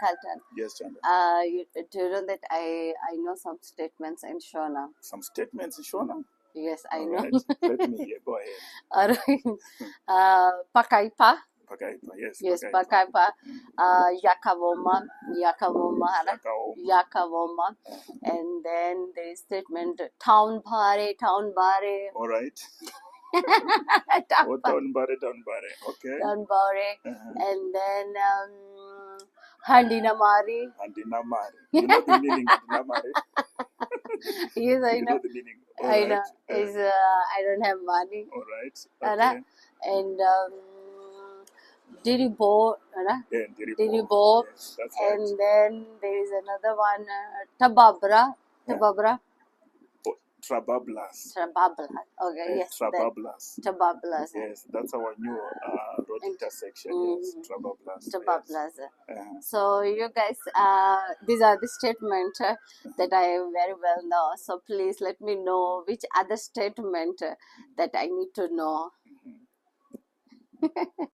Kaltan. Yes, Chanda. Do you know that I know some statements in Shona? Some statements, Shona? Yes, I All know. right. Let me hear. Go ahead. Alright. Pakaipa. Pakaipa. Yes, Yes, Pakaipa. pakaipa. Yakavoma. Yakavoma. Shakaoma. Yakavoma. And then there is statement town bhare, town bhare. All right. Town Oh, down bare. Okay. town bhare. Uh-huh. And then handi namari. Andinamari. You know the meaning of Namari? Yes, I You know. know the meaning. All I right. know. Is I don't have money. All right. Right? Okay. And Diribo, right? Then Diribo. Yes, that's right. And then there is another one, Tababra. Tababra. Oh, Trabablas. Trababla. Okay, yes. Trabablas. Tabablas. Yes, that's our new road intersection. Yes, Trabablas. Tabablas. Uh-huh. So you guys, these are the statements that I very well know. So please let me know which other statement that I need to know.